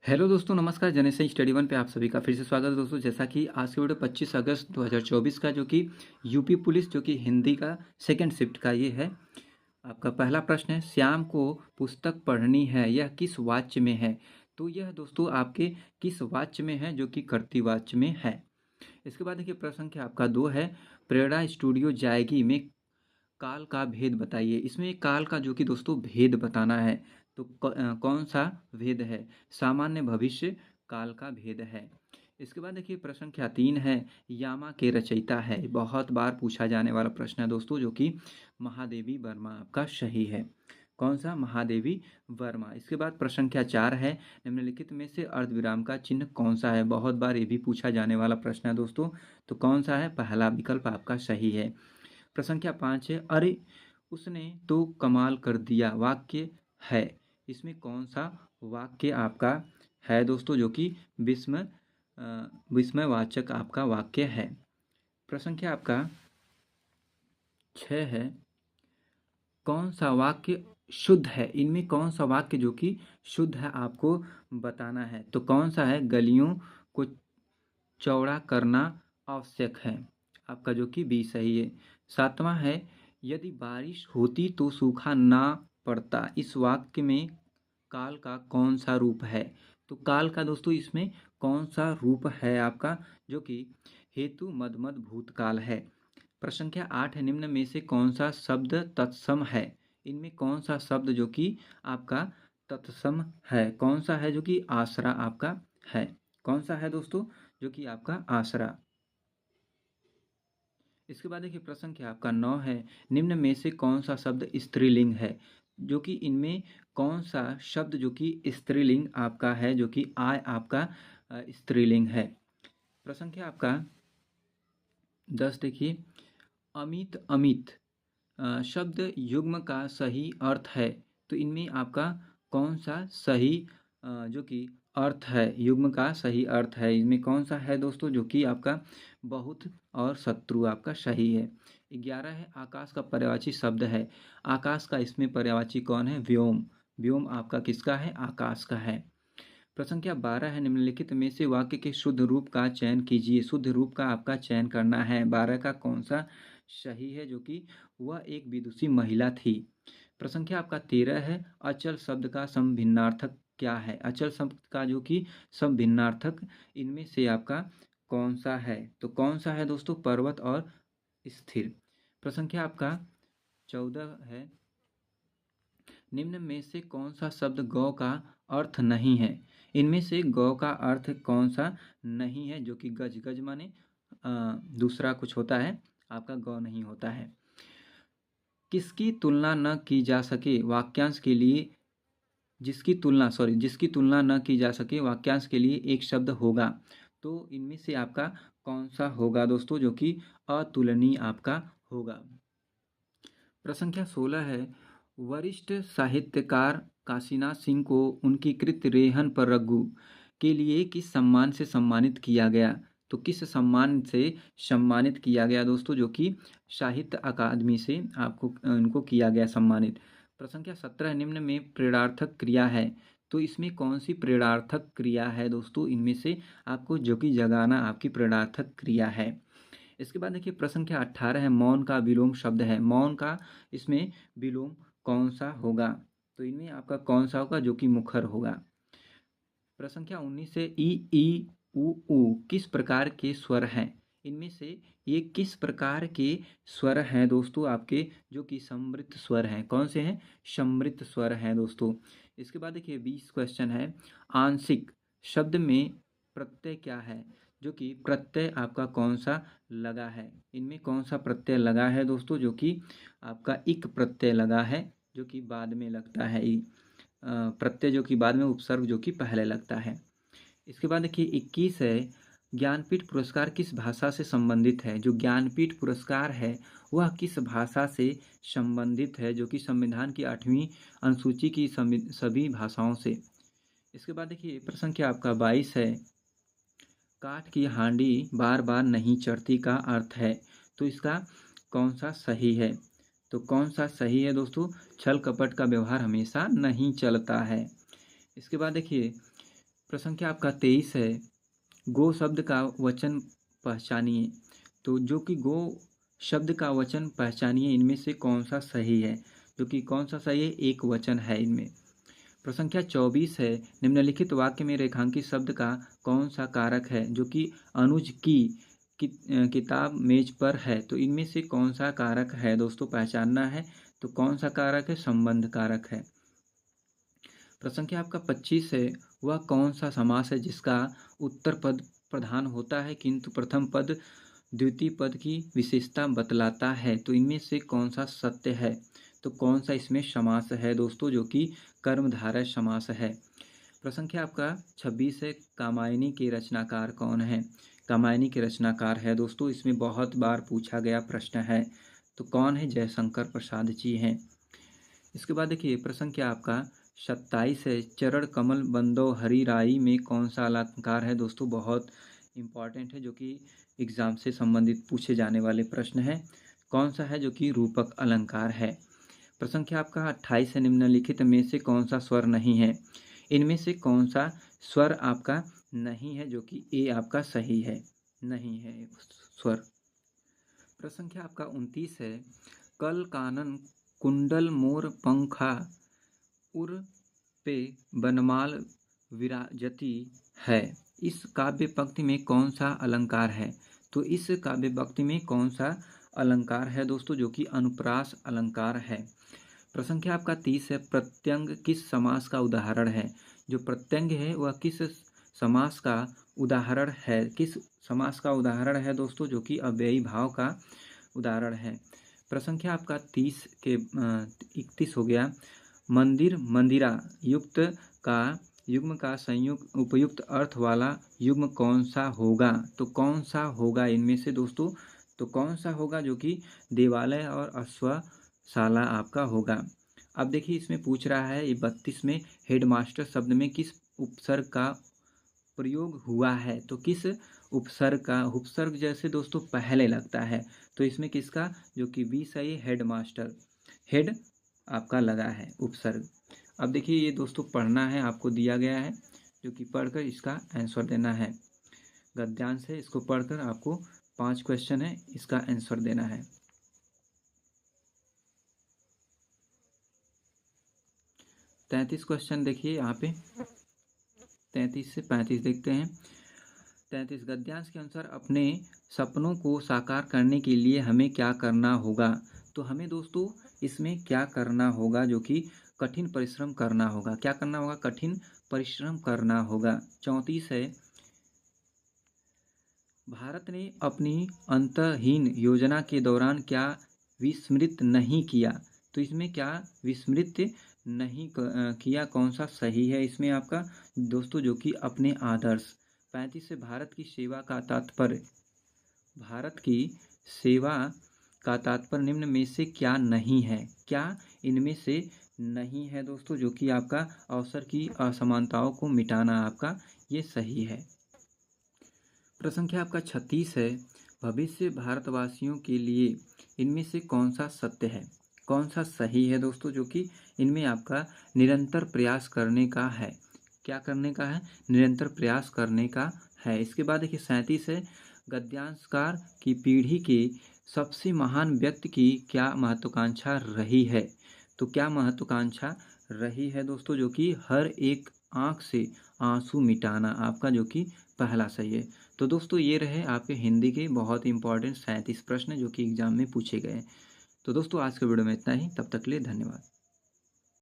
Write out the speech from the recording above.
Hello दोस्तों, नमस्कार। General study one पे आप सभी का फिर से स्वागत है दोस्तों। जैसा कि आज की वीडियो 25 अगस्त 2024 का जो कि यूपी पुलिस जो कि हिंदी का सेकंड शिफ्ट का ये है। आपका पहला प्रश्न है, श्याम को पुस्तक पढ़नी है, यह किस वाच्य में है? तो यह दोस्तों आपके किस वाच्य में है? जो कि कर्तृ वाच्य में है। इसके बाद देखिए प्रश्न संख्या आपका 2 है, प्रेरणा स्टूडियो जाएगी में काल का भेद बताइए। इसमें काल का जो कि दोस्तों भेद बताना है। तो कौन सा भेद है? सामान्य भविष्य काल का भेद है। इसके बाद देखिए प्रश्न संख्या 3 है, यामा के रचयिता है। बहुत बार पूछा जाने वाला प्रश्न है दोस्तों, जो कि महादेवी वर्मा आपका सही है। कौन सा? महादेवी वर्मा। इसके बाद प्रश्न संख्या 4 है, निम्नलिखित में से अर्धविराम का चिन्ह कौन सा है? बहुत बार ये भी पूछा जाने वाला प्रश्न है दोस्तों। तो कौन सा है? पहला विकल्प आपका सही है। प्रश्न संख्या 5 है, अरे उसने तो कमाल कर दिया वाक्य है। इसमें कौन सा वाक्य आपका है दोस्तों, जो कि विस्मय विस्मयवाचक आपका वाक्य है। प्रश्न संख्या आपका 6 है, कौन सा वाक्य शुद्ध है? इनमें कौन सा वाक्य जो कि शुद्ध है आपको बताना है। तो कौन सा है? गलियों को चौड़ा करना आवश्यक है, आपका जो कि बी सही है। 7वां है, यदि बारिश होती तो सूखा ना पड़ता। इस वाक्य में काल का कौन सा रूप है? तो काल का दोस्तों इसमें कौन सा रूप है आपका, जो कि हेतु मदमद भूतकाल है। प्रश्न संख्या 8 है, निम्न में से कौन सा शब्द तत्सम है? इनमें कौन सा शब्द जो कि आपका तत्सम है? कौन सा है? जो कि आसरा आपका है। कौन सा है दोस्तों? जो कि आपका आसरा। इसके बाद देखिए प्रश्न संख्या आपका 9 है, निम्न में से कौन सा शब्द स्त्रीलिंग है? जो कि इनमें कौन सा शब्द जो कि स्त्रीलिंग आपका है, जो कि आय आपका स्त्रीलिंग है। प्रश्न संख्या आपका 10 देखिए, अमित अमित शब्द युग्म का सही अर्थ है। तो इनमें आपका कौन सा सही जो कि अर्थ है, युग्म का सही अर्थ है, इनमें कौन सा है दोस्तों? जो कि आपका बहुत और शत्रु आपका सही है। 11 है, आकाश का पर्यायवाची शब्द है। आकाश का इसमें पर्यायवाची कौन है? व्योम। व्योम आपका किसका है? आकाश का है। प्रश्न संख्या 12 है, निम्नलिखित में से वाक्य के शुद्ध रूप का चयन कीजिए। शुद्ध रूप का आपका चयन करना है। 12 का कौन सा सही है? जो कि वह एक विदुषी महिला थी। प्रश्न संख्या आपका 13 है, अचल शब्द का समभिन्नार्थक क्या है? अचल शब्द का जो कि समभिन्नार्थक इनमें से आपका कौन सा है? तो कौन सा है दोस्तों? पर्वत और स्थिर। प्रश्न संख्या आपका 14 है, निम्न में से कौन सा शब्द गौ का अर्थ नहीं है? इनमें से गौ का अर्थ कौन सा नहीं है? जो कि गज। गज माने दूसरा कुछ होता है, आपका गौ नहीं होता है। किसकी तुलना न की जा सके वाक्यांश के लिए, जिसकी तुलना न की जा सके वाक्यांश के लिए एक शब्द होगा। तो इनमें से आपका कौन सा होगा दोस्तों? जो कि अतुलनीय आपका होगा। प्रश्न संख्या 16 है, वरिष्ठ साहित्यकार काशीनाथ सिंह को उनकी कृत रेहन पर रघु के लिए किस सम्मान से सम्मानित किया गया? तो किस सम्मान से सम्मानित किया गया दोस्तों? जो कि साहित्य अकादमी से आपको उनको किया गया सम्मानित। प्रश्न संख्या 17, निम्न में प्रेरणार्थक क्रिया है। तो इसमें कौन सी प्रेरणार्थक क्रिया है दोस्तों? इनमें से आपको जो कि जगाना आपकी प्रेरणार्थक क्रिया है। इसके बाद देखिए प्रश्न संख्या 18 है, मौन का विलोम शब्द है। मौन का इसमें विलोम कौन सा होगा? तो इनमें आपका कौन सा होगा? जो कि मुखर होगा। प्रश्न संख्या 19 से ई उ ऊ किस प्रकार के स्वर हैं? इनमें से ये किस प्रकार के स्वर हैं दोस्तों आपके? जो कि सम्मिश्र स्वर हैं। कौन से हैं? सम्मिश्र स्वर हैं दोस्तों। इसके बाद देखिए 20 क्वेश्चन है, आंशिक शब्द में प्रत्यय क्या है? जो कि प्रत्यय आपका कौन सा लगा है? इनमें कौन सा प्रत्यय लगा है दोस्तों? जो कि आपका इक प्रत्यय लगा है, जो कि बाद में लगता है। प्रत्यय जो कि बाद में, उपसर्ग जो कि पहले लगता है। इसके बाद देखिए 21 है, ज्ञानपीठ पुरस्कार किस भाषा से संबंधित है? जो ज्ञानपीठ पुरस्कार है वह किस भाषा से संबंधित है? जो कि संविधान की 8वीं अनुसूची की सभी भाषाओं से। इसके बाद देखिए प्रश्न संख्या आपका 22 है, काठ की हांडी बार बार नहीं चढ़ती का अर्थ है। तो इसका कौन सा सही है? तो कौन सा सही है दोस्तों? छल कपट का व्यवहार हमेशा नहीं चलता है। इसके बाद देखिए प्रश्न संख्या आपका 23 है, गो शब्द का वचन पहचानिए। तो जो कि गो शब्द का वचन पहचानिए, इनमें से कौन सा सही है? जो कि कौन सा सही है? एक वचन है इनमें। प्रश्न संख्या 24 है, निम्नलिखित वाक्य में रेखांकित शब्द का कौन सा कारक है जो कि अनुज की किताब मेज पर है? तो इनमें से कौन सा कारक है दोस्तों, पहचानना है। तो कौन सा कारक है? संबंध कारक है। प्रश्न संख्या आपका 25 है, वह कौन सा समास है जिसका उत्तर पद प्रधान होता है किंतु प्रथम पद द्वितीय पद की विशेषता बतलाता है? तो इनमें से कौन सा सत्य है? तो कौन सा इसमें समास है दोस्तों, जो कि कर्मधारय समास है। प्रश्न संख्या आपका 26 है, कामायनी के रचनाकार कौन है? कामायनी के रचनाकार है दोस्तों, इसमें बहुत बार पूछा गया प्रश्न है। तो कौन है? जयशंकर प्रसाद जी हैं। इसके बाद देखिए प्रश्न क्या आपका 27 है, चरण कमल बंदो हरि राई में कौन सा अलंकार है? दोस्तों बहुत इम्पॉर्टेंट है, जो कि एग्जाम से संबंधित पूछे जाने वाले प्रश्न है। कौन सा है? जो कि रूपक अलंकार है। प्रश्न संख्या आपका 28 है, निम्नलिखित में से कौन सा स्वर नहीं है? इनमें से कौन सा स्वर आपका नहीं है? जो कि ए आपका सही है, नहीं है स्वर। प्रश्न संख्या आपका 29 है, कल कानन कुंडल मोर पंखा उर पे बनमाल विराजती है, इस काव्य पंक्ति में कौन सा अलंकार है? तो इस काव्य पंक्ति में कौन सा अलंकार है दोस्तों, जो कि अनुप्रास अलंकार है। प्रश्न संख्या आपका 30 है, प्रत्यंग किस समास का उदाहरण है? जो प्रत्यंग है वह किस समास का उदाहरण है? किस समास का उदाहरण है दोस्तों, जो कि अव्ययी भाव का उदाहरण है। प्रश्न संख्या आपका 30 के 31 हो गया, मंदिर मंदिरा युक्त का युग्म का संयुक्त उपयुक्त अर्थ वाला युग्म कौन सा होगा? तो कौन सा होगा इनमें से दोस्तों? तो कौन सा होगा? जो कि देवालय और अश्वशाला आपका होगा। अब देखिए इसमें पूछ रहा है, ये 32 में हेडमास्टर शब्द में किस उपसर्ग का प्रयोग हुआ है? तो किस उपसर्ग का? उपसर्ग जैसे दोस्तों पहले लगता है, तो इसमें किसका? जो कि बी सही, हेडमास्टर। हेड आपका लगा है उपसर्ग। अब देखिए ये दोस्तों पढ़ना है, आपको दिया गया है, जो कि पढ़कर इसका आंसर देना है। गद्यांश है, इसको पढ़कर आपको 5 क्वेश्चन है, इसका आंसर देना है। 33 क्वेश्चन देखिए यहाँ पे, 33 से 35 देखते हैं। 33 गद्यांश के अनुसार अपने सपनों को साकार करने के लिए हमें क्या करना होगा? तो हमें दोस्तों इसमें क्या करना होगा? जो कि कठिन परिश्रम करना होगा। क्या करना होगा? कठिन परिश्रम करना होगा। 34 है, भारत ने अपनी अंतहीन योजना के दौरान क्या विस्मृत नहीं किया? तो इसमें क्या विस्मृत नहीं किया? कौन सा सही है इसमें आपका दोस्तों? जो कि अपने आदर्श। 35 से भारत की सेवा का तात्पर्य, भारत की सेवा का तात्पर्य निम्न में से क्या नहीं है? क्या इनमें से नहीं है दोस्तों? जो कि आपका अवसर की असमानताओं को मिटाना आपका ये सही है। प्रश्न संख्या आपका 36 है, भविष्य भारतवासियों के लिए इनमें से कौन सा सत्य है? कौन सा सही है दोस्तों? जो कि इनमें आपका निरंतर प्रयास करने का है। क्या करने का है? निरंतर प्रयास करने का है। इसके बाद देखिए 37 है, गद्यांशकार की पीढ़ी के सबसे महान व्यक्ति की क्या महत्वाकांक्षा रही है? तो क्या महत्वाकांक्षा रही है दोस्तों? जो कि हर एक आंख से आंसू मिटाना आपका, जो कि पहला सही है। तो दोस्तों ये रहे आपके हिंदी के बहुत इंपॉर्टेंट 37 प्रश्न, जो कि एग्जाम में पूछे गए। तो दोस्तों आज के वीडियो में इतना ही, तब तक के लिए धन्यवाद।